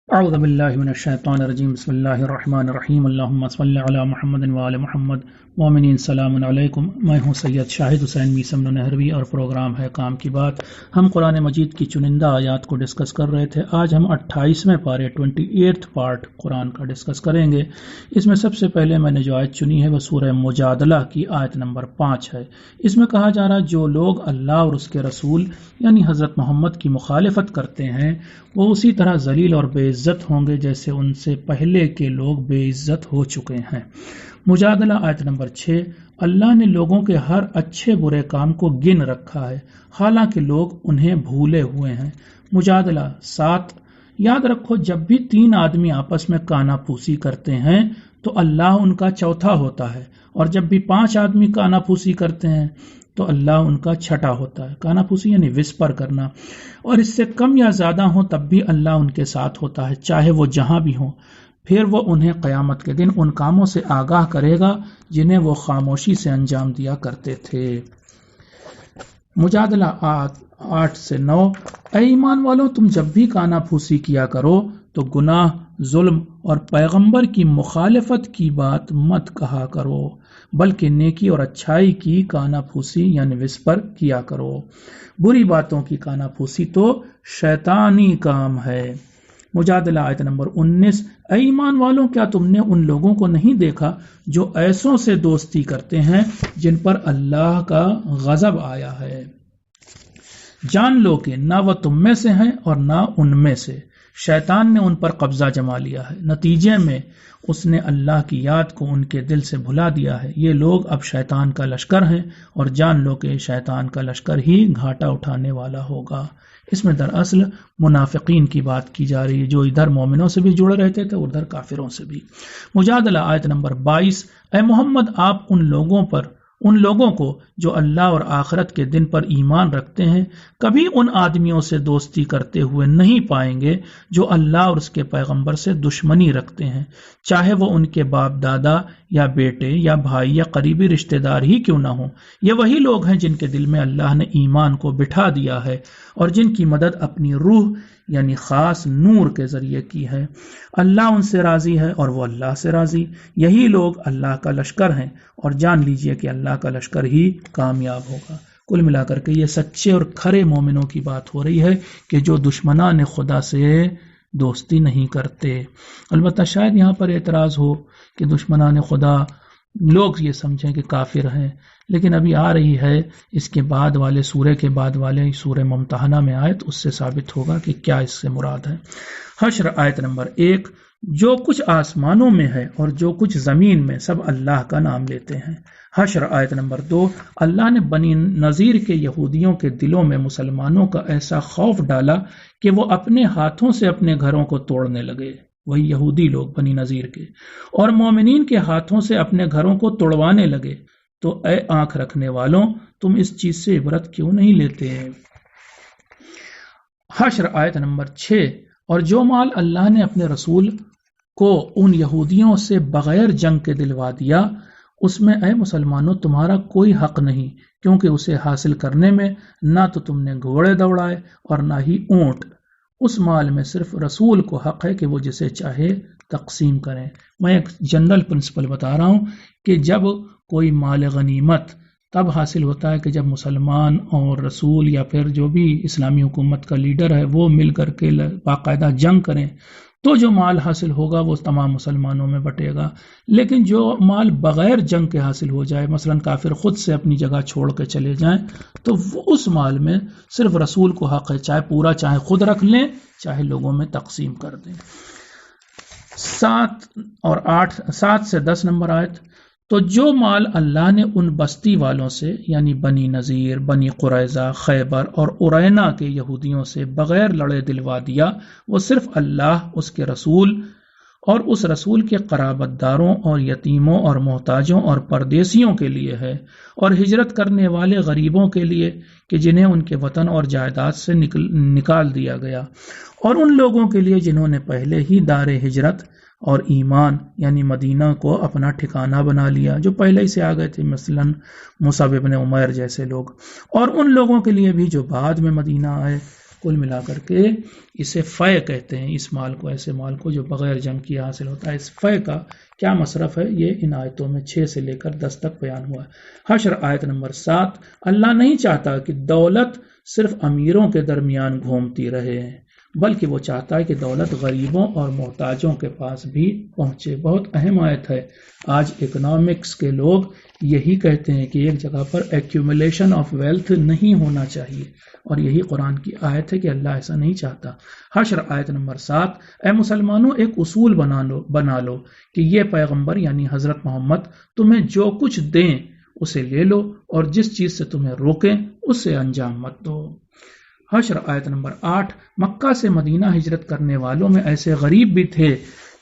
اعوذ باللہ من الشیطان الرجیم بسم اللہ الرحمن الرحیم اللہم صلی علی محمد وآل محمد مومنین سلام علیکم۔ میں ہوں سید شاہد حسین میسم نہروی اور پروگرام ہے کام کی بات۔ ہم قرآن مجید کی چنندہ آیات کو ڈسکس کر رہے تھے۔ آج ہم 28ویں پارے 28th پارٹ قرآن کا ڈسکس کریں گے۔ اس میں سب سے پہلے میں نے جو آیت چنی ہے وہ سورہ مجادلہ کی آیت نمبر 5 ہے۔ اس میں کہا جا رہا جو لوگ اللہ اور اس کے رسول یعنی حضرت محمد کی مخالفت کرتے ہیں وہ اسی طرح ذلیل اور بے عزت ہوں گے جیسے ان سے پہلے کے لوگ بے عزت ہو چکے ہیں۔ مجادلہ آیت نمبر 6۔ اللہ نے لوگوں کے ہر اچھے برے کام کو گن رکھا ہے حالانکہ لوگ انہیں بھولے ہوئے ہیں۔ مجادلہ 7۔ یاد رکھو جب بھی 3 آدمی آپس میں کانا پھوسی کرتے ہیں تو اللہ ان کا چوتھا ہوتا ہے، اور جب بھی 5 آدمی کانا پھوسی کرتے ہیں تو اللہ ان کا چھٹا ہوتا ہے۔ کانا پھوسی یعنی وسپر کرنا، اور اس سے کم یا زیادہ ہوں تب بھی اللہ ان کے ساتھ ہوتا ہے چاہے وہ جہاں بھی ہوں۔ پھر وہ انہیں قیامت کے دن ان کاموں سے آگاہ کرے گا جنہیں وہ خاموشی سے انجام دیا کرتے تھے۔ مجادلہ 8 سے 9۔ اے ایمان والوں تم جب بھی کانا پھوسی کیا کرو تو گناہ، ظلم اور پیغمبر کی مخالفت کی بات مت کہا کرو، بلکہ نیکی اور اچھائی کی کانا پھوسی یعنی وسپر کیا کرو۔ بری باتوں کی کانا پھوسی تو شیطانی کام ہے۔ مجادلہ آیت نمبر 19۔ اے ایمان والوں کیا تم نے ان لوگوں کو نہیں دیکھا جو ایسوں سے دوستی کرتے ہیں جن پر اللہ کا غضب آیا ہے؟ جان لو کہ نہ وہ تم میں سے ہیں اور نہ ان میں سے، شیطان نے ان پر قبضہ جما لیا ہے، نتیجے میں اس نے اللہ کی یاد کو ان کے دل سے بھلا دیا ہے۔ یہ لوگ اب شیطان کا لشکر ہیں اور جان لو کہ شیطان کا لشکر ہی گھاٹا اٹھانے والا ہوگا۔ اس میں دراصل منافقین کی بات کی جا رہی ہے جو ادھر مومنوں سے بھی جڑے رہتے تھے اور ادھر کافروں سے بھی۔ مجادلہ آیت نمبر 22۔ اے محمد آپ ان لوگوں کو جو اللہ اور آخرت کے دن پر ایمان رکھتے ہیں کبھی ان آدمیوں سے دوستی کرتے ہوئے نہیں پائیں گے جو اللہ اور اس کے پیغمبر سے دشمنی رکھتے ہیں، چاہے وہ ان کے باپ دادا یا بیٹے یا بھائی یا قریبی رشتہ دار ہی کیوں نہ ہوں۔ یہ وہی لوگ ہیں جن کے دل میں اللہ نے ایمان کو بٹھا دیا ہے اور جن کی مدد اپنی روح یعنی خاص نور کے ذریعے کی ہے۔ اللہ ان سے راضی ہے اور وہ اللہ سے راضی۔ یہی لوگ اللہ کا لشکر ہیں، اور جان لیجئے کہ اللہ کا لشکر ہی کامیاب ہوگا۔ کل ملا کر کے یہ سچے اور کھرے مومنوں کی بات ہو رہی ہے کہ جو دشمنان خدا سے دوستی نہیں کرتے۔ البتہ شاید یہاں پر اعتراض ہو کہ دشمنان خدا لوگ یہ سمجھیں کہ کافر ہیں، لیکن ابھی آ رہی ہے اس کے بعد والے سورے کے بعد والے سورہ ممتحنہ میں آیت، اس سے ثابت ہوگا کہ کیا اس سے مراد ہے۔ حشر آیت نمبر 1۔ جو کچھ آسمانوں میں ہے اور جو کچھ زمین میں سب اللہ کا نام لیتے ہیں۔ حشر آیت نمبر 2۔ اللہ نے بنی نذیر کے یہودیوں کے دلوں میں مسلمانوں کا ایسا خوف ڈالا کہ وہ اپنے ہاتھوں سے اپنے گھروں کو توڑنے لگے، وہی یہودی لوگ بنی نذیر کے، اور مومنین کے ہاتھوں سے اپنے گھروں کو توڑوانے لگے۔ تو اے آنکھ رکھنے والوں تم اس چیز سے عبرت کیوں نہیں لیتے؟ حشر آیت نمبر 6۔ اور جو مال اللہ نے اپنے رسول کو ان یہودیوں سے بغیر جنگ کے دلوا دیا اس میں اے مسلمانوں تمہارا کوئی حق نہیں، کیونکہ اسے حاصل کرنے میں نہ تو تم نے گھوڑے دوڑائے اور نہ ہی اونٹ۔ اس مال میں صرف رسول کو حق ہے کہ وہ جسے چاہے تقسیم کریں۔ میں ایک جنرل پرنسپل بتا رہا ہوں کہ جب کوئی مال غنیمت تب حاصل ہوتا ہے کہ جب مسلمان اور رسول یا پھر جو بھی اسلامی حکومت کا لیڈر ہے وہ مل کر کے باقاعدہ جنگ کریں تو جو مال حاصل ہوگا وہ تمام مسلمانوں میں بٹے گا۔ لیکن جو مال بغیر جنگ کے حاصل ہو جائے، مثلا کافر خود سے اپنی جگہ چھوڑ کے چلے جائیں، تو اس مال میں صرف رسول کو حق ہے، چاہے پورا چاہے خود رکھ لیں چاہے لوگوں میں تقسیم کر دیں۔ 7 سے 10 نمبر آیت۔ تو جو مال اللہ نے ان بستی والوں سے یعنی بنی نذیر، بنی قریظہ، خیبر اور ارینا کے یہودیوں سے بغیر لڑے دلوا دیا وہ صرف اللہ، اس کے رسول اور اس رسول کے قرابت داروں اور یتیموں اور محتاجوں اور پردیسیوں کے لیے ہے، اور ہجرت کرنے والے غریبوں کے لیے کہ جنہیں ان کے وطن اور جائیداد سے نکال دیا گیا، اور ان لوگوں کے لیے جنہوں نے پہلے ہی دار ہجرت اور ایمان یعنی مدینہ کو اپنا ٹھکانہ بنا لیا، جو پہلے ہی سے آ گئے تھے، مثلا مصعب ابن عمیر جیسے لوگ، اور ان لوگوں کے لیے بھی جو بعد میں مدینہ آئے، کل ملا کر کے اسے فے کہتے ہیں، اس مال کو، ایسے مال کو جو بغیر جنگ کیے حاصل ہوتا ہے۔ اس فے کا کیا مصرف ہے یہ ان آیتوں میں 6 سے لے کر 10 تک بیان ہوا ہے۔ حشر آیت نمبر 7، اللہ نہیں چاہتا کہ دولت صرف امیروں کے درمیان گھومتی رہے، بلکہ وہ چاہتا ہے کہ دولت غریبوں اور محتاجوں کے پاس بھی پہنچے۔ بہت اہم آیت ہے۔ آج اکنامکس کے لوگ یہی کہتے ہیں کہ ایک جگہ پر ایکیومولیشن آف ویلتھ نہیں ہونا چاہیے، اور یہی قرآن کی آیت ہے کہ اللہ ایسا نہیں چاہتا۔ حشر آیت نمبر 7، اے مسلمانوں ایک اصول بنا لو کہ یہ پیغمبر یعنی حضرت محمد تمہیں جو کچھ دیں اسے لے لو، اور جس چیز سے تمہیں روکیں اسے انجام مت دو۔ حشر آیت نمبر 8، مکہ سے مدینہ ہجرت کرنے والوں میں ایسے غریب بھی تھے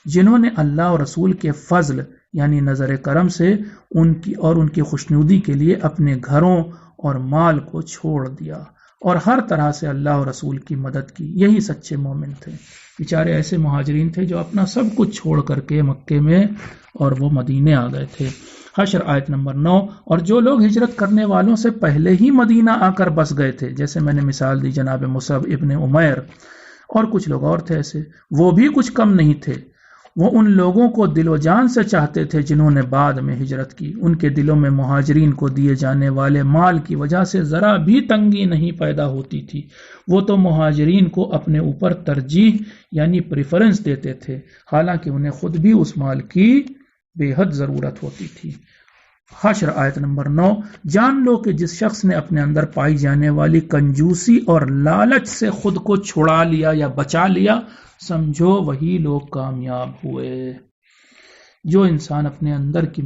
جنہوں نے اللہ اور رسول کے فضل یعنی نظر کرم سے ان کی خوشنودی کے لیے اپنے گھروں اور مال کو چھوڑ دیا اور ہر طرح سے اللہ اور رسول کی مدد کی۔ یہی سچے مومن تھے۔ بیچارے ایسے مہاجرین تھے جو اپنا سب کچھ چھوڑ کر کے مکے میں اور وہ مدینے آ گئے تھے۔ حشر آیت نمبر 9، اور جو لوگ ہجرت کرنے والوں سے پہلے ہی مدینہ آ کر بس گئے تھے، جیسے میں نے مثال دی جناب مصعب ابن عمیر اور کچھ لوگ اور تھے ایسے، وہ بھی کچھ کم نہیں تھے۔ وہ ان لوگوں کو دل و جان سے چاہتے تھے جنہوں نے بعد میں ہجرت کی۔ ان کے دلوں میں مہاجرین کو دیے جانے والے مال کی وجہ سے ذرا بھی تنگی نہیں پیدا ہوتی تھی۔ وہ تو مہاجرین کو اپنے اوپر ترجیح یعنی پریفرنس دیتے تھے، حالانکہ انہیں خود بھی اس مال کی بے حد ضرورت ہوتی تھی۔ حشر آیت نمبر 9، جان لو کہ جس شخص نے اپنے اندر پائی جانے والی کنجوسی اور لالچ سے خود کو چھڑا لیا یا بچا لیا، سمجھو وہی لوگ کامیاب ہوئے۔ جو انسان اپنے اندر کی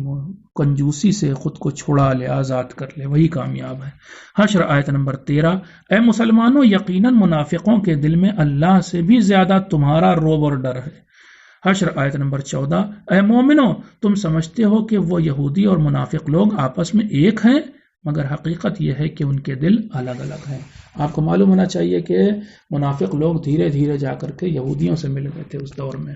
کنجوسی سے خود کو چھڑا لے، آزاد کر لے، وہی کامیاب ہے۔ حشر آیت نمبر 13، اے مسلمانوں یقیناً منافقوں کے دل میں اللہ سے بھی زیادہ تمہارا رعب اور ڈر ہے۔ حشر آیت نمبر 14، اے مومنو تم سمجھتے ہو کہ وہ یہودی اور منافق لوگ آپس میں ایک ہیں، مگر حقیقت یہ ہے کہ ان کے دل الگ الگ ہیں۔ آپ کو معلوم ہونا چاہیے کہ منافق لوگ دھیرے دھیرے جا کر کے یہودیوں سے مل گئے تھے اس دور میں۔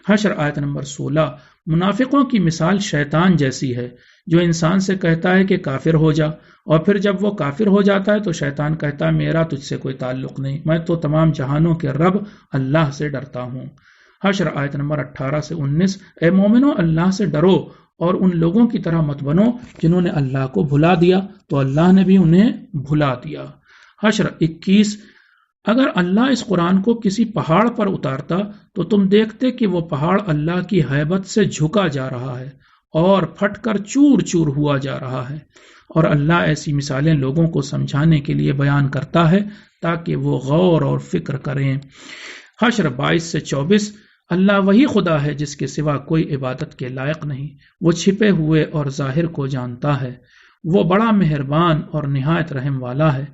حشر آیت نمبر 16، منافقوں کی مثال شیطان جیسی ہے جو انسان سے کہتا ہے کہ کافر ہو جا، اور پھر جب وہ کافر ہو جاتا ہے تو شیطان کہتا ہے میرا تجھ سے کوئی تعلق نہیں، میں تو تمام جہانوں کے رب اللہ سے ڈرتا ہوں۔ حشر آیت نمبر 18 سے 19، اے مومنو اللہ سے ڈرو اور ان لوگوں کی طرح مت بنو جنہوں نے اللہ کو بھلا دیا تو اللہ نے بھی انہیں بھلا دیا۔ حشر 21، اگر اللہ اس قرآن کو کسی پہاڑ پر اتارتا تو تم دیکھتے کہ وہ پہاڑ اللہ کی ہیبت سے جھکا جا رہا ہے اور پھٹ کر چور چور ہوا جا رہا ہے، اور اللہ ایسی مثالیں لوگوں کو سمجھانے کے لیے بیان کرتا ہے تاکہ وہ غور اور فکر کریں۔ حشر 22 سے 24، اللہ وہی خدا ہے جس کے سوا کوئی عبادت کے لائق نہیں، وہ چھپے ہوئے اور ظاہر کو جانتا ہے، وہ بڑا مہربان اور نہایت رحم والا ہے،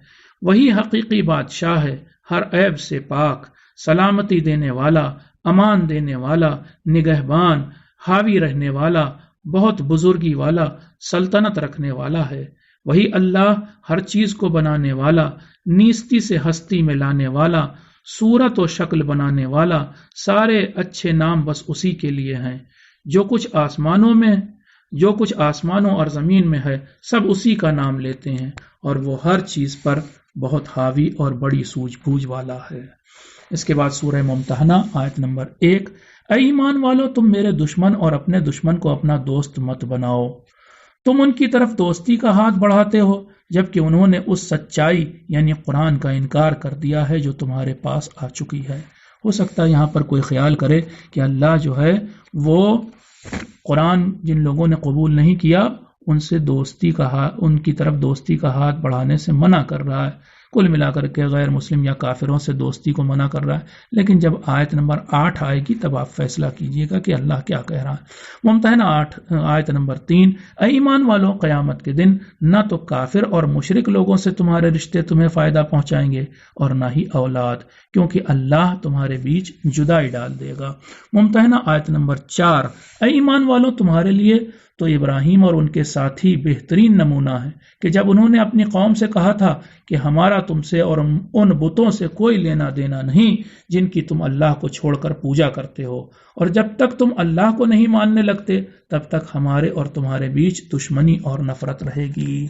وہی حقیقی بادشاہ ہے، ہر عیب سے پاک، سلامتی دینے والا، امان دینے والا، نگہبان، حاوی رہنے والا، بہت بزرگی والا، سلطنت رکھنے والا ہے۔ وہی اللہ ہر چیز کو بنانے والا، نیستی سے ہستی میں لانے والا، صورت و شکل بنانے والا، سارے اچھے نام بس اسی کے لیے ہیں۔ جو کچھ آسمانوں اور زمین میں ہے سب اسی کا نام لیتے ہیں، اور وہ ہر چیز پر بہت حاوی اور بڑی سوجھ بوجھ والا ہے۔ اس کے بعد سورہ ممتحنہ آیت نمبر 1، اے ایمان والو تم میرے دشمن اور اپنے دشمن کو اپنا دوست مت بناؤ، تم ان کی طرف دوستی کا ہاتھ بڑھاتے ہو جبکہ انہوں نے اس سچائی یعنی قرآن کا انکار کر دیا ہے جو تمہارے پاس آ چکی ہے۔ ہو سکتا ہے یہاں پر کوئی خیال کرے کہ اللہ جو ہے وہ قرآن جن لوگوں نے قبول نہیں کیا ان کی طرف دوستی کا ہاتھ بڑھانے سے منع کر رہا ہے، کل ملا کر کے غیر مسلم یا کافروں سے دوستی کو منع کر رہا ہے۔ لیکن جب آیت نمبر 8 آئے گی تب آپ فیصلہ کیجئے گا کہ اللہ کیا کہہ رہا ہے۔ ممتحنہ آیت نمبر 3، اے ایمان والو قیامت کے دن نہ تو کافر اور مشرک لوگوں سے تمہارے رشتے تمہیں فائدہ پہنچائیں گے اور نہ ہی اولاد، کیونکہ اللہ تمہارے بیچ جدائی ڈال دے گا۔ ممتحنہ آیت نمبر 4، اے ایمان والو تمہارے لیے تو ابراہیم اور ان کے ساتھی بہترین نمونہ ہیں کہ جب انہوں نے اپنی قوم سے کہا تھا کہ ہمارا تم سے اور ان بتوں سے کوئی لینا دینا نہیں جن کی تم اللہ کو چھوڑ کر پوجا کرتے ہو، اور جب تک تم اللہ کو نہیں ماننے لگتے تب تک ہمارے اور تمہارے بیچ دشمنی اور نفرت رہے گی۔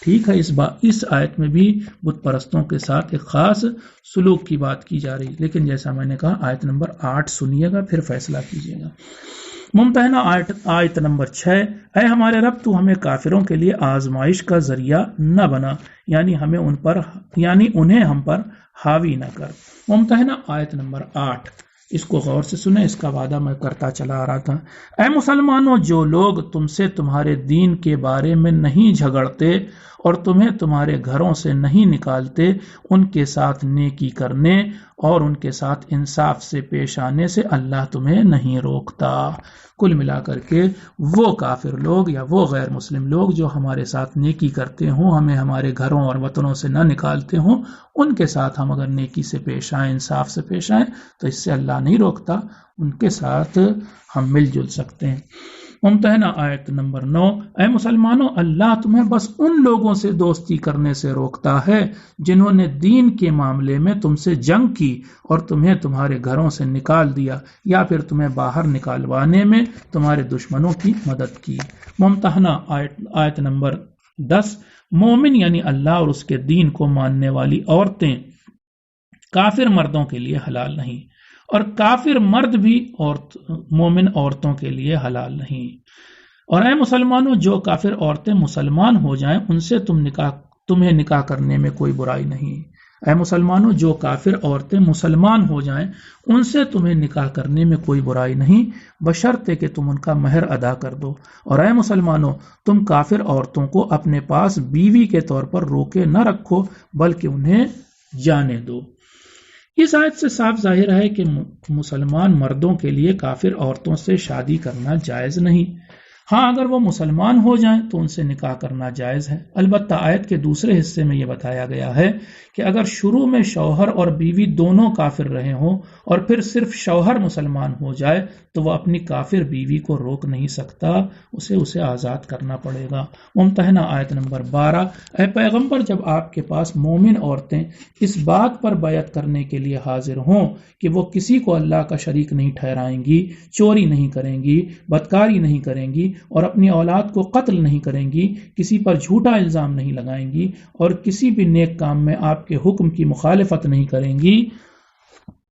ٹھیک ہے، اس آیت میں بھی بت پرستوں کے ساتھ ایک خاص سلوک کی بات کی جا رہی، لیکن جیسا میں نے کہا آیت نمبر 8 سنیے گا پھر فیصلہ کیجیے گا۔ ممتحنہ آیت نمبر 6، اے ہمارے رب تو ہمیں کافروں کے لیے آزمائش کا ذریعہ نہ بنا، یعنی انہیں ہم پر حاوی نہ کر۔ ممتحنہ آیت نمبر 8، اس کو غور سے سنیں، اس کا وعدہ میں کرتا چلا آ رہا تھا۔ اے مسلمانوں، جو لوگ تم سے تمہارے دین کے بارے میں نہیں جھگڑتے اور تمہیں تمہارے گھروں سے نہیں نکالتے، ان کے ساتھ نیکی کرنے اور ان کے ساتھ انصاف سے پیش آنے سے اللہ تمہیں نہیں روکتا۔ کل ملا کر کے وہ کافر لوگ یا وہ غیر مسلم لوگ جو ہمارے ساتھ نیکی کرتے ہوں، ہمیں ہمارے گھروں اور وطنوں سے نہ نکالتے ہوں، ان کے ساتھ ہم اگر نیکی سے پیش آئیں، انصاف سے پیش آئیں تو اس سے اللہ نہیں روکتا، ان کے ساتھ ہم مل جل سکتے ہیں۔ ممتحنہ آیت نمبر 9، اے مسلمانوں، اللہ تمہیں بس ان لوگوں سے دوستی کرنے سے روکتا ہے جنہوں نے دین کے معاملے میں تم سے جنگ کی اور تمہیں تمہارے گھروں سے نکال دیا یا پھر تمہیں باہر نکالوانے میں تمہارے دشمنوں کی مدد کی۔ ممتحنہ آیت نمبر 10، مومن یعنی اللہ اور اس کے دین کو ماننے والی عورتیں کافر مردوں کے لیے حلال نہیں، اور کافر مرد بھی مومن عورتوں کے لیے حلال نہیں۔ اور اے مسلمانوں، جو کافر عورتیں مسلمان ہو جائیں ان سے تمہیں نکاح کرنے میں کوئی برائی نہیں۔ اے مسلمانوں، جو کافر عورتیں مسلمان ہو جائیں ان سے تمہیں نکاح کرنے میں کوئی برائی نہیں، بشرطے کہ تم ان کا مہر ادا کر دو۔ اور اے مسلمانوں، تم کافر عورتوں کو اپنے پاس بیوی کے طور پر روکے نہ رکھو بلکہ انہیں جانے دو۔ اس آیت سے صاف ظاہر ہے کہ مسلمان مردوں کے لیے کافر عورتوں سے شادی کرنا جائز نہیں۔ ہاں، اگر وہ مسلمان ہو جائیں تو ان سے نکاح کرنا جائز ہے۔ البتہ آیت کے دوسرے حصے میں یہ بتایا گیا ہے کہ اگر شروع میں شوہر اور بیوی دونوں کافر رہے ہوں اور پھر صرف شوہر مسلمان ہو جائے تو وہ اپنی کافر بیوی کو روک نہیں سکتا، اسے آزاد کرنا پڑے گا۔ ممتحنہ آیت نمبر 12، اے پیغمبر، جب آپ کے پاس مومن عورتیں اس بات پر بیعت کرنے کے لیے حاضر ہوں کہ وہ کسی کو اللہ کا شریک نہیں ٹھہرائیں گی، چوری نہیں کریں گی، بدکاری نہیں کریں گی اور اپنی اولاد کو قتل نہیں کریں گی، کسی پر جھوٹا الزام نہیں لگائیں گی اور کسی بھی نیک کام میں آپ کے حکم کی مخالفت نہیں کریں گی،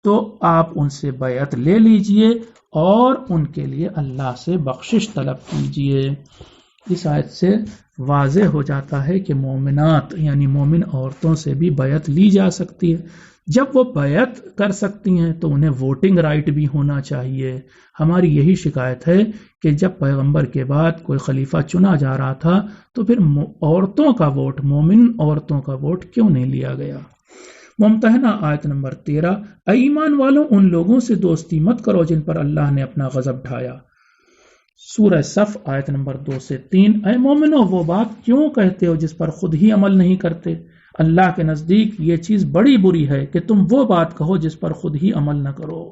تو آپ ان سے بیعت لے لیجئے اور ان کے لیے اللہ سے بخشش طلب کیجئے۔ اس آیت سے واضح ہو جاتا ہے کہ مومنات یعنی مومن عورتوں سے بھی بیعت لی جا سکتی ہے۔ جب وہ بیعت کر سکتی ہیں تو انہیں ووٹنگ رائٹ بھی ہونا چاہیے۔ ہماری یہی شکایت ہے کہ جب پیغمبر کے بعد کوئی خلیفہ چنا جا رہا تھا تو پھر عورتوں کا ووٹ، مومن عورتوں کا ووٹ کیوں نہیں لیا گیا؟ ممتحنہ آیت نمبر 13، اے ایمان والوں، ان لوگوں سے دوستی مت کرو جن پر اللہ نے اپنا غضب ڈھایا۔ سورہ صف آیت نمبر 2 سے 3، اے مومنو، وہ بات کیوں کہتے ہو جس پر خود ہی عمل نہیں کرتے؟ اللہ کے نزدیک یہ چیز بڑی بری ہے کہ تم وہ بات کہو جس پر خود ہی عمل نہ کرو۔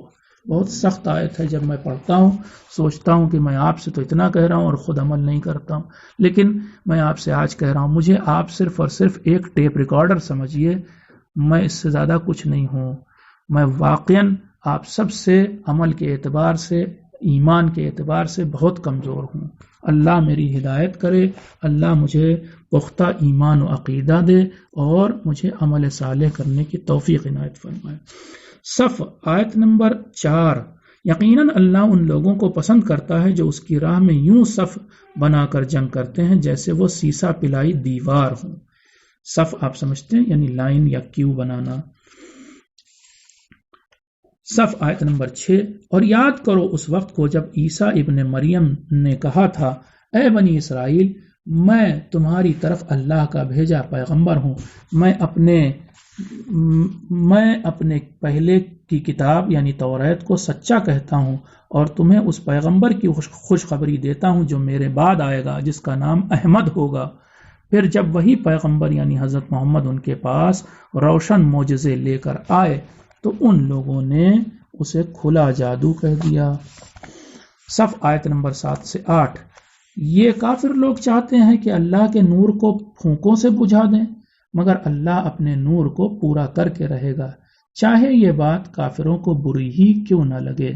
بہت سخت آیت ہے، جب میں پڑھتا ہوں سوچتا ہوں کہ میں آپ سے تو اتنا کہہ رہا ہوں اور خود عمل نہیں کرتا ہوں، لیکن میں آپ سے آج کہہ رہا ہوں مجھے آپ صرف اور صرف ایک ٹیپ ریکارڈر سمجھیے، میں اس سے زیادہ کچھ نہیں ہوں۔ میں واقعاً آپ سب سے عمل کے اعتبار سے، ایمان کے اعتبار سے بہت کمزور ہوں۔ اللہ میری ہدایت کرے، اللہ مجھے پختہ ایمان و عقیدہ دے اور مجھے عمل صالح کرنے کی توفیق عنایت فرمائے۔ صف آیت نمبر 4، یقیناً اللہ ان لوگوں کو پسند کرتا ہے جو اس کی راہ میں یوں صف بنا کر جنگ کرتے ہیں جیسے وہ سیسا پلائی دیوار ہوں۔ صف آپ سمجھتے ہیں یعنی لائن یا کیو بنانا۔ صف آیت نمبر 6، اور یاد کرو اس وقت کو جب عیسیٰ ابن مریم نے کہا تھا، اے بنی اسرائیل، میں تمہاری طرف اللہ کا بھیجا پیغمبر ہوں، میں اپنے پہلے کی کتاب یعنی توریت کو سچا کہتا ہوں اور تمہیں اس پیغمبر کی خوشخبری دیتا ہوں جو میرے بعد آئے گا جس کا نام احمد ہوگا۔ پھر جب وہی پیغمبر یعنی حضرت محمد ان کے پاس روشن معجزے لے کر آئے تو ان لوگوں نے اسے کھلا جادو کہہ دیا۔ صف آیت نمبر 7 سے 8، یہ کافر لوگ چاہتے ہیں کہ اللہ کے نور کو پھونکوں سے بجھا دیں، مگر اللہ اپنے نور کو پورا کر کے رہے گا، چاہے یہ بات کافروں کو بری ہی کیوں نہ لگے۔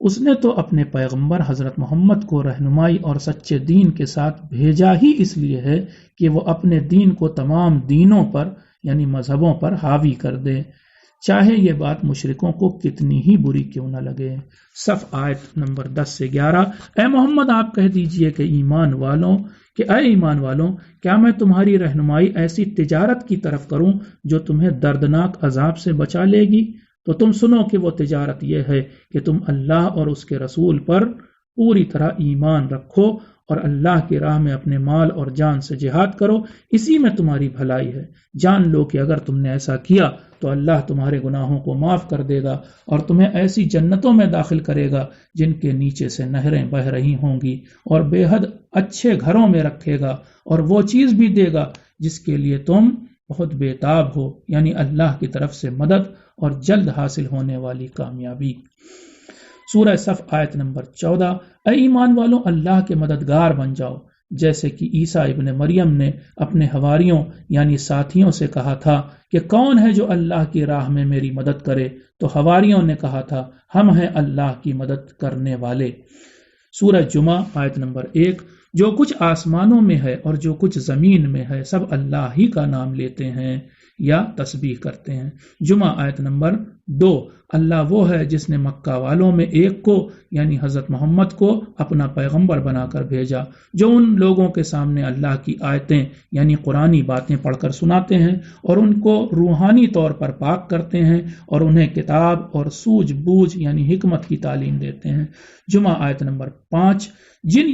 اس نے تو اپنے پیغمبر حضرت محمد کو رہنمائی اور سچے دین کے ساتھ بھیجا ہی اس لیے ہے کہ وہ اپنے دین کو تمام دینوں پر یعنی مذہبوں پر حاوی کر دے، چاہے یہ بات مشرکوں کو کتنی ہی بری کیوں نہ لگے۔ صف آیت نمبر 10 سے 11۔ اے محمد آپ کہہ دیجئے کہ اے ایمان والوں، کیا میں تمہاری رہنمائی ایسی تجارت کی طرف کروں جو تمہیں دردناک عذاب سے بچا لے گی؟ تو تم سنو کہ وہ تجارت یہ ہے کہ تم اللہ اور اس کے رسول پر پوری طرح ایمان رکھو اور اللہ کی راہ میں اپنے مال اور جان سے جہاد کرو، اسی میں تمہاری بھلائی ہے۔ جان لو کہ اگر تم نے ایسا کیا تو اللہ تمہارے گناہوں کو معاف کر دے گا اور تمہیں ایسی جنتوں میں داخل کرے گا جن کے نیچے سے نہریں بہہ رہی ہوں گی، اور بے حد اچھے گھروں میں رکھے گا، اور وہ چیز بھی دے گا جس کے لیے تم بہت بےتاب ہو، یعنی اللہ کی طرف سے مدد اور جلد حاصل ہونے والی کامیابی۔ سورہ صف آیت نمبر 14۔ اے ایمان والوں، اللہ کے مددگار بن جاؤ، جیسے کہ عیسیٰ ابن مریم نے اپنے حواریوں یعنی ساتھیوں سے کہا تھا کہ کون ہے جو اللہ کی راہ میں میری مدد کرے؟ تو حواریوں نے کہا تھا ہم ہیں اللہ کی مدد کرنے والے۔ سورہ جمعہ آیت نمبر 1۔ جو کچھ آسمانوں میں ہے اور جو کچھ زمین میں ہے سب اللہ ہی کا نام لیتے ہیں یا تسبیح کرتے ہیں۔ جمعہ آیت نمبر 2۔ اللہ وہ ہے جس نے مکہ والوں میں ایک کو یعنی حضرت محمد کو اپنا پیغمبر بنا کر بھیجا، جو ان لوگوں کے سامنے اللہ کی آیتیں یعنی قرآنی باتیں پڑھ کر سناتے ہیں اور ان کو روحانی طور پر پاک کرتے ہیں اور انہیں کتاب اور سوجھ بوجھ یعنی حکمت کی تعلیم دیتے ہیں۔ جمعہ آیت نمبر 5۔ جن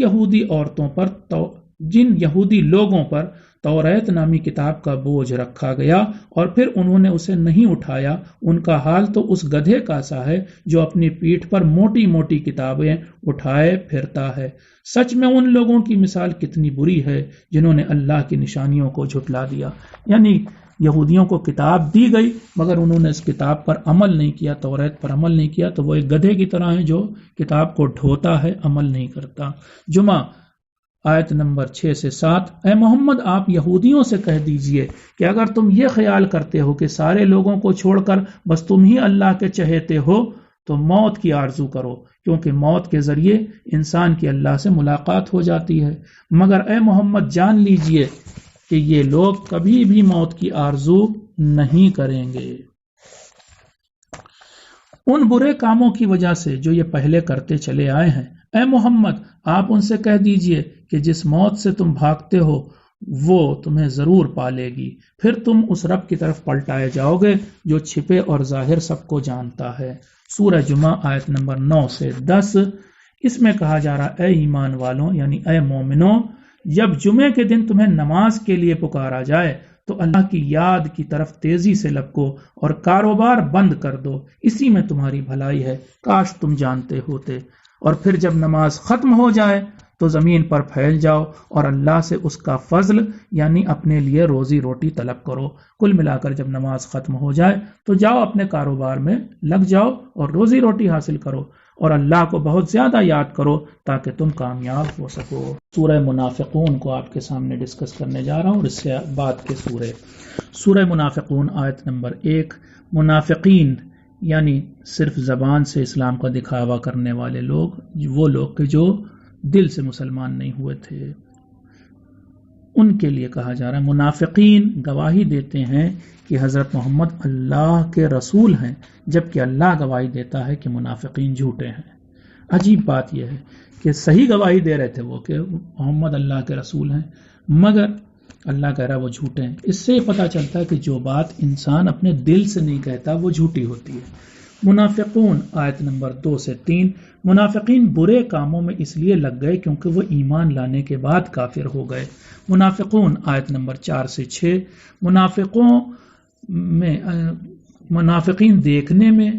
یہودی لوگوں پر توریت نامی کتاب کا بوجھ رکھا گیا اور پھر انہوں نے اسے نہیں اٹھایا، ان کا حال تو اس گدھے کا سا ہے جو اپنی پیٹھ پر موٹی موٹی کتابیں اٹھائے پھرتا ہے۔ سچ میں ان لوگوں کی مثال کتنی بری ہے جنہوں نے اللہ کی نشانیوں کو جھٹلا دیا۔ یعنی یہودیوں کو کتاب دی گئی مگر انہوں نے اس کتاب پر عمل نہیں کیا، توریت پر عمل نہیں کیا، تو وہ ایک گدھے کی طرح ہے جو کتاب کو ڈھوتا ہے، عمل نہیں کرتا۔ جمعہ آیت نمبر 6 سے 7۔ اے محمد آپ یہودیوں سے کہہ دیجئے کہ اگر تم یہ خیال کرتے ہو کہ سارے لوگوں کو چھوڑ کر بس تم ہی اللہ کے چہیتے ہو تو موت کی آرزو کرو، کیونکہ موت کے ذریعے انسان کی اللہ سے ملاقات ہو جاتی ہے، مگر اے محمد جان لیجئے کہ یہ لوگ کبھی بھی موت کی آرزو نہیں کریں گے۔ ان برے کاموں کی وجہ سے جو یہ پہلے کرتے چلے آئے ہیں، اے محمد آپ ان سے کہہ دیجئے کہ جس موت سے تم بھاگتے ہو وہ تمہیں ضرور پالے گی، پھر تم اس رب کی طرف پلٹائے جاؤ گے جو چھپے اور ظاہر سب کو جانتا ہے۔ سورہ جمعہ آیت نمبر 9 سے 10۔ اس میں کہا جا رہا اے ایمان والوں یعنی اے مومنوں، جب جمعے کے دن تمہیں نماز کے لیے پکارا جائے تو اللہ کی یاد کی طرف تیزی سے لپکو اور کاروبار بند کر دو، اسی میں تمہاری بھلائی ہے، کاش تم جانتے ہوتے۔ اور پھر جب نماز ختم ہو جائے تو زمین پر پھیل جاؤ اور اللہ سے اس کا فضل یعنی اپنے لیے روزی روٹی طلب کرو۔ کل ملا کر جب نماز ختم ہو جائے تو جاؤ اپنے کاروبار میں لگ جاؤ اور روزی روٹی حاصل کرو اور اللہ کو بہت زیادہ یاد کرو تاکہ تم کامیاب ہو سکو۔ سورہ منافقون کو آپ کے سامنے ڈسکس کرنے جا رہا ہوں اور اس سے بعد کے سورہ منافقون آیت نمبر 1۔ منافقین یعنی صرف زبان سے اسلام کا دکھاوا کرنے والے لوگ، وہ لوگ کہ جو دل سے مسلمان نہیں ہوئے تھے، ان کے لیے کہا جا رہا ہے۔ منافقین گواہی دیتے ہیں کہ حضرت محمد اللہ کے رسول ہیں، جبکہ اللہ گواہی دیتا ہے کہ منافقین جھوٹے ہیں۔ عجیب بات یہ ہے کہ صحیح گواہی دے رہے تھے وہ کہ محمد اللہ کے رسول ہیں، مگر اللہ کہہ رہا ہے وہ جھوٹے ہیں۔ اس سے پتہ چلتا ہے کہ جو بات انسان اپنے دل سے نہیں کہتا وہ جھوٹی ہوتی ہے۔ منافقون آیت نمبر 2 سے 3۔ منافقین برے کاموں میں اس لیے لگ گئے کیونکہ وہ ایمان لانے کے بعد کافر ہو گئے۔ منافقون آیت نمبر 4 سے 6۔ منافقین دیکھنے میں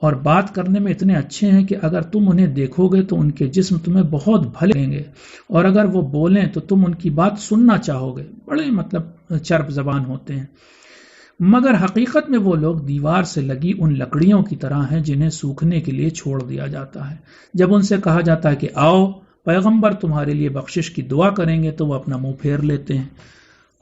اور بات کرنے میں اتنے اچھے ہیں کہ اگر تم انہیں دیکھو گے تو ان کے جسم تمہیں بہت بھلے لگیں گے، اور اگر وہ بولیں تو تم ان کی بات سننا چاہو گے، بڑے چرب زبان ہوتے ہیں، مگر حقیقت میں وہ لوگ دیوار سے لگی ان لکڑیوں کی طرح ہیں جنہیں سوکھنے کے لیے چھوڑ دیا جاتا ہے۔ جب ان سے کہا جاتا ہے کہ آؤ پیغمبر تمہارے لیے بخشش کی دعا کریں گے تو وہ اپنا منہ پھیر لیتے ہیں۔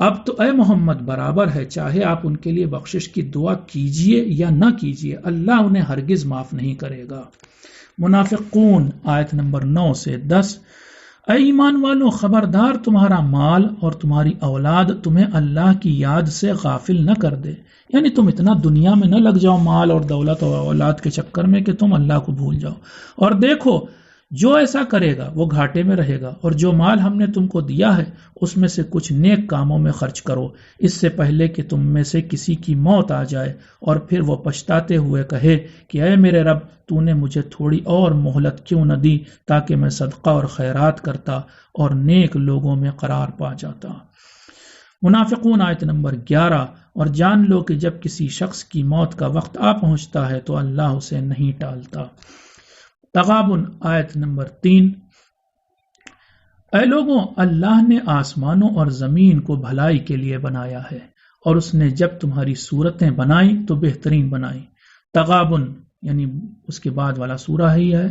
اب تو اے محمد برابر ہے، چاہے آپ ان کے لیے بخشش کی دعا کیجئے یا نہ کیجئے، اللہ انہیں ہرگز معاف نہیں کرے گا۔ منافقون آیت نمبر 9 سے 10۔ اے ایمان والو، خبردار تمہارا مال اور تمہاری اولاد تمہیں اللہ کی یاد سے غافل نہ کر دے، یعنی تم اتنا دنیا میں نہ لگ جاؤ مال اور دولت اور اولاد کے چکر میں کہ تم اللہ کو بھول جاؤ۔ اور دیکھو جو ایسا کرے گا وہ گھاٹے میں رہے گا، اور جو مال ہم نے تم کو دیا ہے اس میں سے کچھ نیک کاموں میں خرچ کرو، اس سے پہلے کہ تم میں سے کسی کی موت آ جائے اور پھر وہ پچھتاتے ہوئے کہے کہ اے میرے رب، تو نے مجھے تھوڑی اور مہلت کیوں نہ دی تاکہ میں صدقہ اور خیرات کرتا اور نیک لوگوں میں قرار پا جاتا۔ منافقون آیت نمبر 11۔ اور جان لو کہ جب کسی شخص کی موت کا وقت آ پہنچتا ہے تو اللہ اسے نہیں ٹالتا۔ تغابن آیت نمبر 3۔ اے لوگوں، اللہ نے آسمانوں اور زمین کو بھلائی کے لیے بنایا ہے، اور اس نے جب تمہاری صورتیں بنائیں تو بہترین بنائیں۔ تغابن یعنی اس کے بعد والا سورہ ہی ہے۔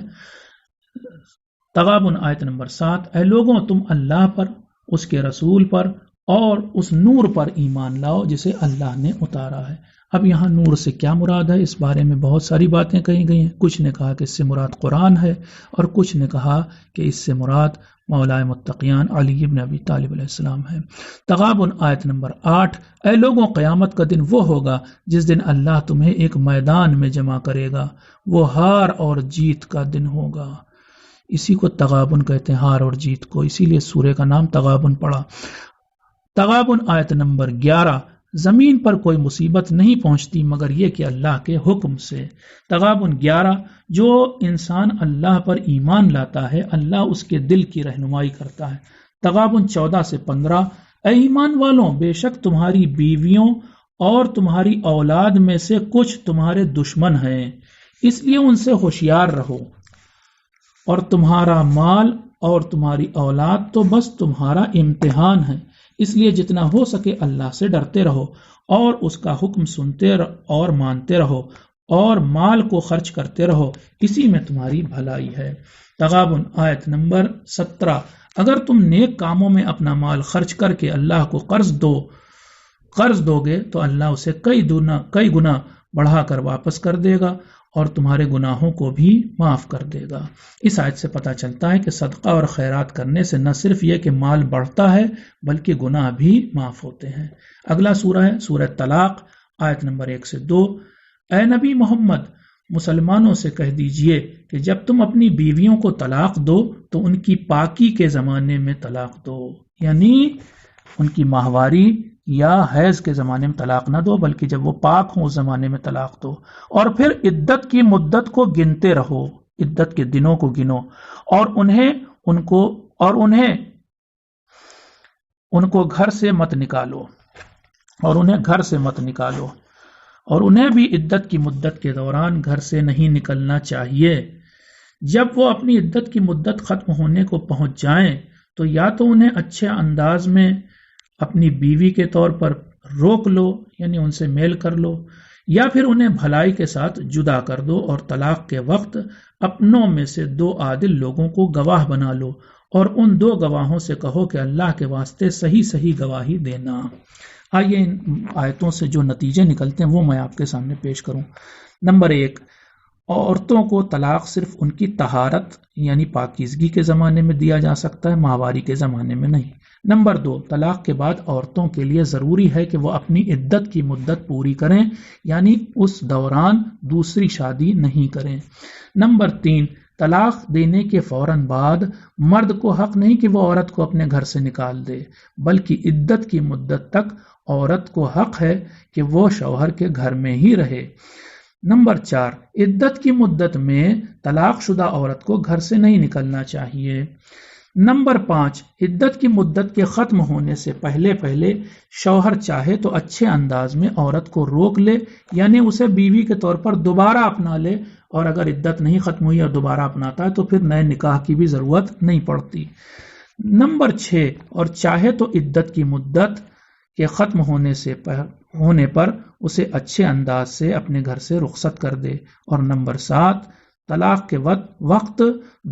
تغابن آیت نمبر 7۔ اے لوگوں، تم اللہ پر، اس کے رسول پر اور اس نور پر ایمان لاؤ جسے اللہ نے اتارا ہے۔ اب یہاں نور سے کیا مراد ہے، اس بارے میں بہت ساری باتیں کہی گئی ہیں۔ کچھ نے کہا کہ اس سے مراد قرآن ہے، اور کچھ نے کہا کہ اس سے مراد مولا متقیان علی بن ابی طالب علیہ السلام ہے۔ تغابن آیت نمبر 8۔ اے لوگوں، قیامت کا دن وہ ہوگا جس دن اللہ تمہیں ایک میدان میں جمع کرے گا، وہ ہار اور جیت کا دن ہوگا۔ اسی کو تغابن کہتے ہیں، ہار اور جیت کو، اسی لیے سورہ کا نام تغابن پڑا۔ تغابن آیت نمبر 11۔ زمین پر کوئی مصیبت نہیں پہنچتی مگر یہ کہ اللہ کے حکم سے۔ تغابن 11۔ جو انسان اللہ پر ایمان لاتا ہے اللہ اس کے دل کی رہنمائی کرتا ہے۔ تغابن 14 سے 15۔ اے ایمان والوں، بے شک تمہاری بیویوں اور تمہاری اولاد میں سے کچھ تمہارے دشمن ہیں، اس لیے ان سے ہوشیار رہو، اور تمہارا مال اور تمہاری اولاد تو بس تمہارا امتحان ہے، اس لیے جتنا ہو سکے اللہ سے ڈرتے رہو اور اس کا حکم سنتے اور مانتے رہو، اور مال کو خرچ کرتے رہو، اسی میں تمہاری بھلائی ہے۔ تغابن آیت نمبر 17۔ اگر تم نیک کاموں میں اپنا مال خرچ کر کے اللہ کو قرض دو گے تو اللہ اسے کئی گنا بڑھا کر واپس کر دے گا اور تمہارے گناہوں کو بھی معاف کر دے گا۔ اس آیت سے پتہ چلتا ہے کہ صدقہ اور خیرات کرنے سے نہ صرف یہ کہ مال بڑھتا ہے بلکہ گناہ بھی معاف ہوتے ہیں۔ اگلا سورہ ہے سورہ طلاق آیت نمبر 1 سے 2۔ اے نبی محمد، مسلمانوں سے کہہ دیجئے کہ جب تم اپنی بیویوں کو طلاق دو تو ان کی پاکی کے زمانے میں طلاق دو، یعنی ان کی ماہواری یا حیض کے زمانے میں طلاق نہ دو بلکہ جب وہ پاک ہوں اس زمانے میں طلاق دو، اور پھر عدت کی مدت کو گنتے رہو، عدت کے دنوں کو گنو، اور ان کو گھر سے مت نکالو، اور انہیں بھی عدت کی مدت کے دوران گھر سے نہیں نکلنا چاہیے۔ جب وہ اپنی عدت کی مدت ختم ہونے کو پہنچ جائیں تو یا تو انہیں اچھے انداز میں اپنی بیوی کے طور پر روک لو، یعنی ان سے میل کر لو، یا پھر انہیں بھلائی کے ساتھ جدا کر دو، اور طلاق کے وقت اپنوں میں سے 2 عادل لوگوں کو گواہ بنا لو، اور ان 2 گواہوں سے کہو کہ اللہ کے واسطے صحیح گواہی دینا۔ آئیے ان آیتوں سے جو نتیجے نکلتے ہیں وہ میں آپ کے سامنے پیش کروں۔ نمبر 1، عورتوں کو طلاق صرف ان کی طہارت یعنی پاکیزگی کے زمانے میں دیا جا سکتا ہے، ماہواری کے زمانے میں نہیں۔ نمبر 2، طلاق کے بعد عورتوں کے لیے ضروری ہے کہ وہ اپنی عدت کی مدت پوری کریں، یعنی اس دوران دوسری شادی نہیں کریں۔ نمبر 3، طلاق دینے کے فوراً بعد مرد کو حق نہیں کہ وہ عورت کو اپنے گھر سے نکال دے، بلکہ عدت کی مدت تک عورت کو حق ہے کہ وہ شوہر کے گھر میں ہی رہے۔ نمبر 4، عدت کی مدت میں طلاق شدہ عورت کو گھر سے نہیں نکلنا چاہیے۔ نمبر 5، عدت کی مدت کے ختم ہونے سے پہلے شوہر چاہے تو اچھے انداز میں عورت کو روک لے، یعنی اسے بیوی کے طور پر دوبارہ اپنا لے، اور اگر عدت نہیں ختم ہوئی اور دوبارہ اپناتا ہے تو پھر نئے نکاح کی بھی ضرورت نہیں پڑتی۔ نمبر 6، اور چاہے تو عدت کی مدت کے ختم ہونے پر اسے اچھے انداز سے اپنے گھر سے رخصت کر دے۔ اور نمبر 7، طلاق کے وقت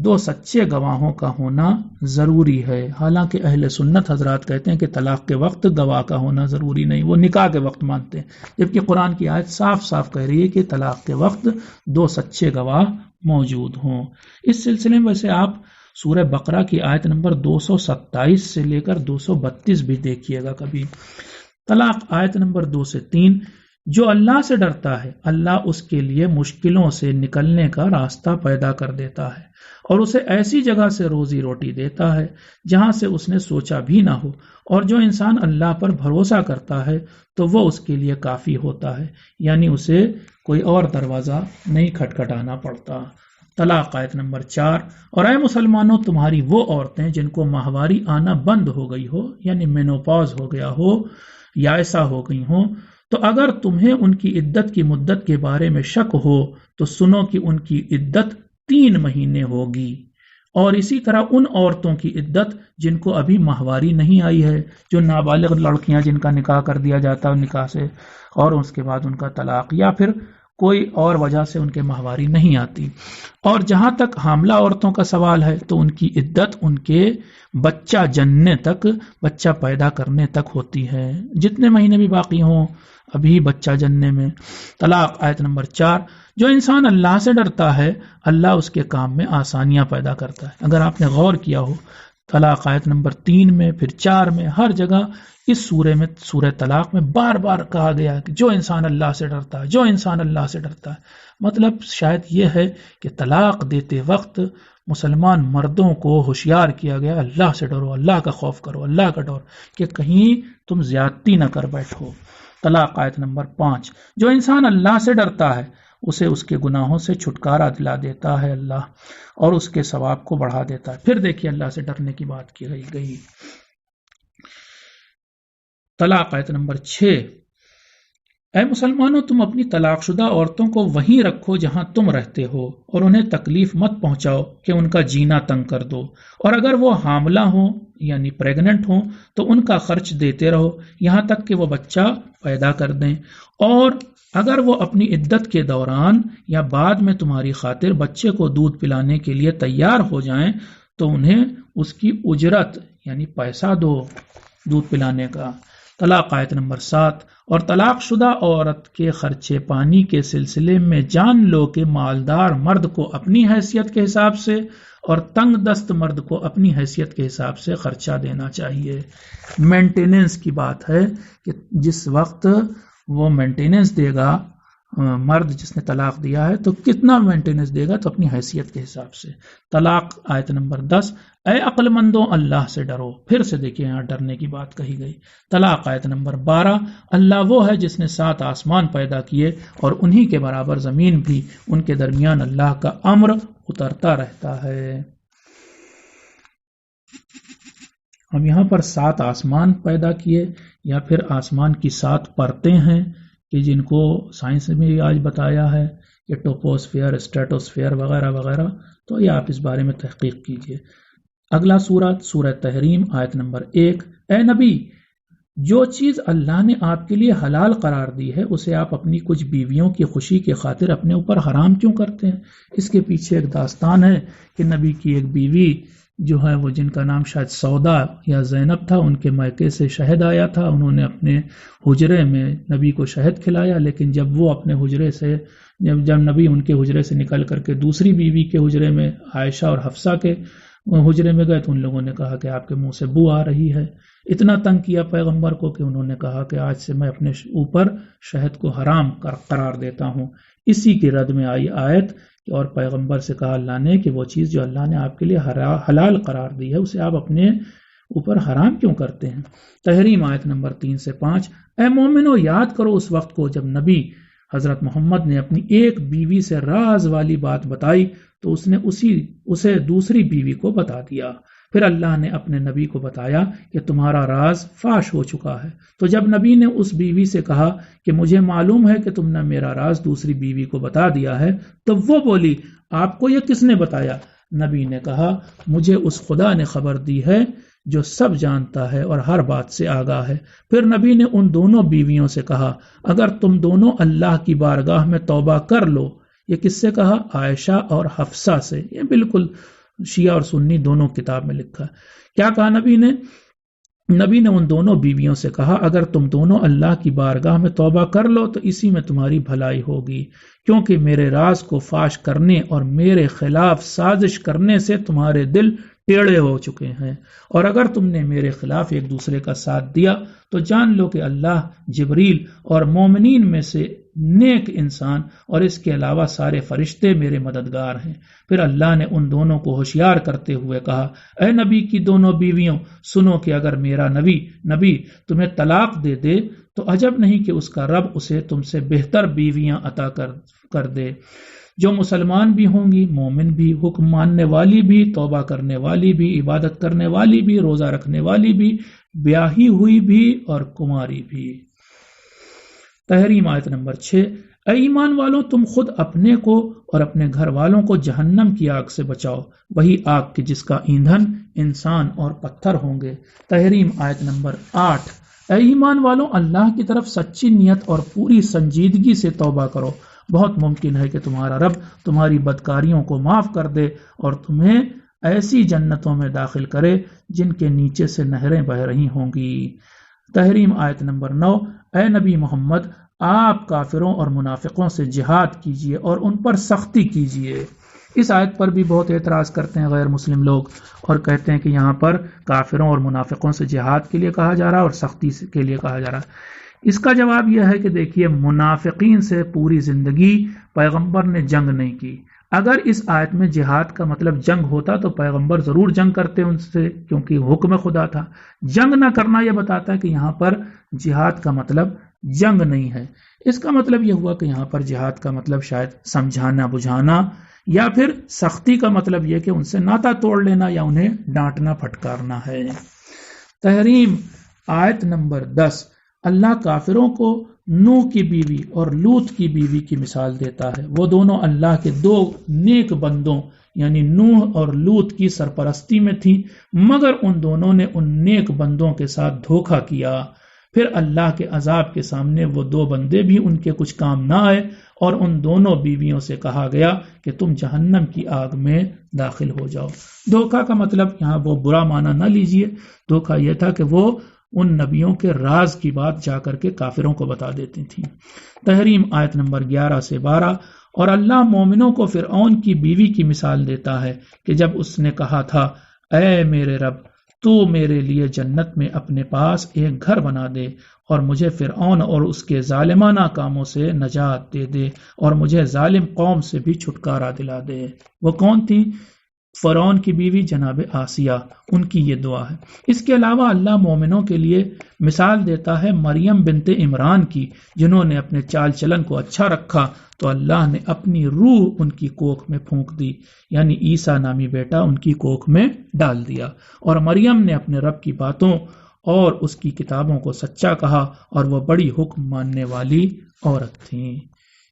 2 سچے گواہوں کا ہونا ضروری ہے۔ حالانکہ اہل سنت حضرات کہتے ہیں کہ طلاق کے وقت گواہ کا ہونا ضروری نہیں، وہ نکاح کے وقت مانتے ہیں، جبکہ قرآن کی آیت صاف صاف کہہ رہی ہے کہ طلاق کے وقت 2 سچے گواہ موجود ہوں۔ اس سلسلے میں ویسے آپ سورہ بقرہ کی آیت نمبر 227 سے لے کر 232 بھی دیکھیے گا کبھی۔ طلاق آیت نمبر 2 سے 3، جو اللہ سے ڈرتا ہے اللہ اس کے لیے مشکلوں سے نکلنے کا راستہ پیدا کر دیتا ہے اور اسے ایسی جگہ سے روزی روٹی دیتا ہے جہاں سے اس نے سوچا بھی نہ ہو، اور جو انسان اللہ پر بھروسہ کرتا ہے تو وہ اس کے لیے کافی ہوتا ہے، یعنی اسے کوئی اور دروازہ نہیں کھٹکھٹانا پڑتا۔ طلاق آیت نمبر 4، اور اے مسلمانوں تمہاری وہ عورتیں جن کو ماہواری آنا بند ہو گئی ہو، یعنی مینوپاز ہو گیا ہو یا ایسا ہو گئی ہوں، تو اگر تمہیں ان کی عدت کی مدت کے بارے میں شک ہو تو سنو کہ ان کی عدت 3 مہینے ہوگی، اور اسی طرح ان عورتوں کی عدت جن کو ابھی ماہواری نہیں آئی ہے، جو نابالغ لڑکیاں جن کا نکاح کر دیا جاتا ہے نکاح سے اور اس کے بعد ان کا طلاق، یا پھر کوئی اور وجہ سے ان کے ماہواری نہیں آتی۔ اور جہاں تک حاملہ عورتوں کا سوال ہے تو ان کی عدت ان کے بچہ جننے تک، بچہ پیدا کرنے تک ہوتی ہے، جتنے مہینے بھی باقی ہوں ابھی بچہ جننے میں۔ طلاق آیت نمبر 4، جو انسان اللہ سے ڈرتا ہے اللہ اس کے کام میں آسانیاں پیدا کرتا ہے۔ اگر آپ نے غور کیا ہو طلاق آیت نمبر 3 میں، پھر 4 میں، ہر جگہ اس سورے میں، سورہ طلاق میں بار بار کہا گیا کہ جو انسان اللہ سے ڈرتا ہے، جو انسان اللہ سے ڈرتا ہے۔ مطلب شاید یہ ہے کہ طلاق دیتے وقت مسلمان مردوں کو ہوشیار کیا گیا، اللہ سے ڈرو، اللہ کا خوف کرو، اللہ کا ڈر، کہ کہیں تم زیادتی نہ کر بیٹھو۔ طلاق آیت نمبر 5، جو انسان اللہ سے ڈرتا ہے اسے اس کے گناہوں سے چھٹکارا دلا دیتا ہے اللہ، اور اس کے ثواب کو بڑھا دیتا ہے۔ پھر دیکھیے اللہ سے ڈرنے کی بات کی گئی۔ طلاق آیت نمبر 6، اے مسلمانوں تم اپنی طلاق شدہ عورتوں کو وہیں رکھو جہاں تم رہتے ہو، اور انہیں تکلیف مت پہنچاؤ کہ ان کا جینا تنگ کر دو، اور اگر وہ حاملہ ہوں یعنی پریگننٹ ہوں تو ان کا خرچ دیتے رہو یہاں تک کہ وہ بچہ پیدا کر دیں، اور اگر وہ اپنی عدت کے دوران یا بعد میں تمہاری خاطر بچے کو دودھ پلانے کے لیے تیار ہو جائیں تو انہیں اس کی اجرت یعنی پیسہ دو دودھ پلانے کا۔ طلاق آیت نمبر 7، اور طلاق شدہ عورت کے خرچے پانی کے سلسلے میں جان لو کہ مالدار مرد کو اپنی حیثیت کے حساب سے اور تنگ دست مرد کو اپنی حیثیت کے حساب سے خرچہ دینا چاہیے۔ مینٹیننس کی بات ہے کہ جس وقت وہ مینٹیننس دے گا مرد جس نے طلاق دیا ہے تو کتنا مینٹیننس دے گا، تو اپنی حیثیت کے حساب سے۔ طلاق آیت نمبر 10، اے عقل مندوں اللہ سے ڈرو۔ پھر سے دیکھیں یہاں ڈرنے کی بات کہی گئی۔ طلاق آیت نمبر 12، اللہ وہ ہے جس نے 7 آسمان پیدا کیے اور انہی کے برابر زمین بھی، ان کے درمیان اللہ کا امر اترتا رہتا ہے۔ اب یہاں پر 7 آسمان پیدا کیے یا پھر آسمان کی 7 پرتیں ہیں کہ جن کو سائنس میں آج بتایا ہے کہ ٹوپوسفیئر، اسٹریٹوسفیئر وغیرہ وغیرہ، تو یہ آپ اس بارے میں تحقیق کیجئے۔ اگلا سورہ تحریم آیت نمبر 1، اے نبی جو چیز اللہ نے آپ کے لیے حلال قرار دی ہے اسے آپ اپنی کچھ بیویوں کی خوشی کے خاطر اپنے اوپر حرام کیوں کرتے ہیں؟ اس کے پیچھے ایک داستان ہے کہ نبی کی ایک بیوی جو ہے وہ جن کا نام شاید سودا یا زینب تھا، ان کے میکے سے شہد آیا تھا، انہوں نے اپنے حجرے میں نبی کو شہد کھلایا، لیکن جب وہ اپنے حجرے سے جب نبی ان کے حجرے سے نکل کر کے دوسری بیوی کے حجرے میں عائشہ اور حفصہ کے حجرے میں گئے تو ان لوگوں نے کہا کہ آپ کے منہ سے بو آ رہی ہے۔ اتنا تنگ کیا پیغمبر کو کہ انہوں نے کہا کہ آج سے میں اپنے اوپر شہد کو حرام قرار دیتا ہوں۔ اسی کی رد میں آئی آیت اور پیغمبر سے کہا اللہ نے کہ وہ چیز جو اللہ نے آپ کے لیے حلال قرار دی ہے اسے آپ اپنے اوپر حرام کیوں کرتے ہیں؟ تحریم آیت نمبر 3 سے 5، اے مومنو یاد کرو اس وقت کو جب نبی حضرت محمد نے اپنی ایک بیوی سے راز والی بات بتائی تو اس نے اسے دوسری بیوی کو بتا دیا، پھر اللہ نے اپنے نبی کو بتایا کہ تمہارا راز فاش ہو چکا ہے۔ تو جب نبی نے اس بیوی سے کہا کہ مجھے معلوم ہے کہ تم نے میرا راز دوسری بیوی کو بتا دیا ہے، تو وہ بولی آپ کو یہ کس نے بتایا؟ نبی نے کہا مجھے اس خدا نے خبر دی ہے جو سب جانتا ہے اور ہر بات سے آگاہ ہے۔ پھر نبی نے ان دونوں بیویوں سے کہا اگر تم دونوں اللہ کی بارگاہ میں توبہ کر لو یہ کس سے کہا؟ عائشہ اور حفصہ سے. یہ بالکل شیعہ اور سنی دونوں کتاب میں لکھا ہے. کیا کہا نبی نے؟ نبی نے ان دونوں بیویوں سے کہا اگر تم دونوں اللہ کی بارگاہ میں توبہ کر لو تو اسی میں تمہاری بھلائی ہوگی، کیونکہ میرے راز کو فاش کرنے اور میرے خلاف سازش کرنے سے تمہارے دل ٹیڑے ہو چکے ہیں، اور اگر تم نے میرے خلاف ایک دوسرے کا ساتھ دیا تو جان لو کہ اللہ، جبریل اور مومنین میں سے نیک انسان اور اس کے علاوہ سارے فرشتے میرے مددگار ہیں. پھر اللہ نے ان دونوں کو ہوشیار کرتے ہوئے کہا اے نبی کی دونوں بیویوں، سنو کہ اگر میرا نبی تمہیں طلاق دے دے تو عجب نہیں کہ اس کا رب اسے تم سے بہتر بیویاں عطا کر دے، جو مسلمان بھی ہوں گی، مومن بھی، حکم ماننے والی بھی، توبہ کرنے والی بھی، عبادت کرنے والی بھی، روزہ رکھنے والی بھی، بیاہی ہوئی بھی اور کماری بھی. تحریم آیت نمبر 6. اے ایمان والوں، تم خود اپنے کو اور اپنے گھر والوں کو جہنم کی آگ سے بچاؤ، وہی آگ کی جس کا ایندھن انسان اور پتھر ہوں گے. تحریم آیت نمبر 8. اے ایمان والوں، اللہ کی طرف سچی نیت اور پوری سنجیدگی سے توبہ کرو، بہت ممکن ہے کہ تمہارا رب تمہاری بدکاریوں کو معاف کر دے اور تمہیں ایسی جنتوں میں داخل کرے جن کے نیچے سے نہریں بہہ رہی ہوں گی. تحریم آیت نمبر 9. اے نبی محمد، آپ کافروں اور منافقوں سے جہاد کیجیے اور ان پر سختی کیجیے. اس آیت پر بھی بہت اعتراض کرتے ہیں غیر مسلم لوگ اور کہتے ہیں کہ یہاں پر کافروں اور منافقوں سے جہاد کے لیے کہا جا رہا ہے اور سختی کے لیے کہا جا رہا ہے. اس کا جواب یہ ہے کہ دیکھیے، منافقین سے پوری زندگی پیغمبر نے جنگ نہیں کی. اگر اس آیت میں جہاد کا مطلب جنگ ہوتا تو پیغمبر ضرور جنگ کرتے ان سے، کیونکہ حکم خدا تھا. جنگ نہ کرنا یہ بتاتا ہے کہ یہاں پر جہاد کا مطلب جنگ نہیں ہے. اس کا مطلب یہ ہوا کہ یہاں پر جہاد کا مطلب شاید سمجھانا بجھانا، یا پھر سختی کا مطلب یہ کہ ان سے ناطا توڑ لینا یا انہیں ڈانٹنا پھٹکارنا ہے. تحریم آیت نمبر 10. اللہ کافروں کو نوح کی بیوی اور لوط کی بیوی کی مثال دیتا ہے. وہ دونوں اللہ کے دو نیک بندوں یعنی نوح اور لوط کی سرپرستی میں تھیں، مگر ان دونوں نے ان نیک بندوں کے ساتھ دھوکہ کیا. پھر اللہ کے عذاب کے سامنے وہ دو بندے بھی ان کے کچھ کام نہ آئے اور ان دونوں بیویوں سے کہا گیا کہ تم جہنم کی آگ میں داخل ہو جاؤ. دھوکہ کا مطلب یہاں وہ برا معنی نہ لیجئے. دھوکہ یہ تھا کہ وہ ان نبیوں کے راز کی بات جا کر کے کافروں کو بتا دیتی تھیں. تحریم آیت نمبر 11 سے 12. اور اللہ مومنوں کو فرعون کی بیوی کی مثال دیتا ہے کہ جب اس نے کہا تھا اے میرے رب، تو میرے لیے جنت میں اپنے پاس ایک گھر بنا دے اور مجھے فرعون اور اس کے ظالمانہ کاموں سے نجات دے دے اور مجھے ظالم قوم سے بھی چھٹکارا دلا دے. وہ کون تھی؟ فرعون کی بیوی جناب آسیہ. ان کی یہ دعا ہے. اس کے علاوہ اللہ مومنوں کے لیے مثال دیتا ہے مریم بنت عمران کی، جنہوں نے اپنے چال چلن کو اچھا رکھا تو اللہ نے اپنی روح ان کی کوکھ میں پھونک دی، یعنی عیسیٰ نامی بیٹا ان کی کوکھ میں ڈال دیا. اور مریم نے اپنے رب کی باتوں اور اس کی کتابوں کو سچا کہا اور وہ بڑی حکم ماننے والی عورت تھیں.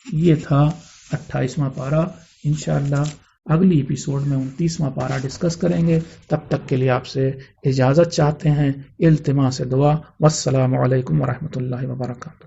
یہ تھا 28واں پارہ. انشاءاللہ اگلی ایپیسوڈ میں 29واں پارہ ڈسکس کریں گے. تب تک کے لیے آپ سے اجازت چاہتے ہیں. التماس دعا. والسلام علیکم ورحمۃ اللہ وبرکاتہ.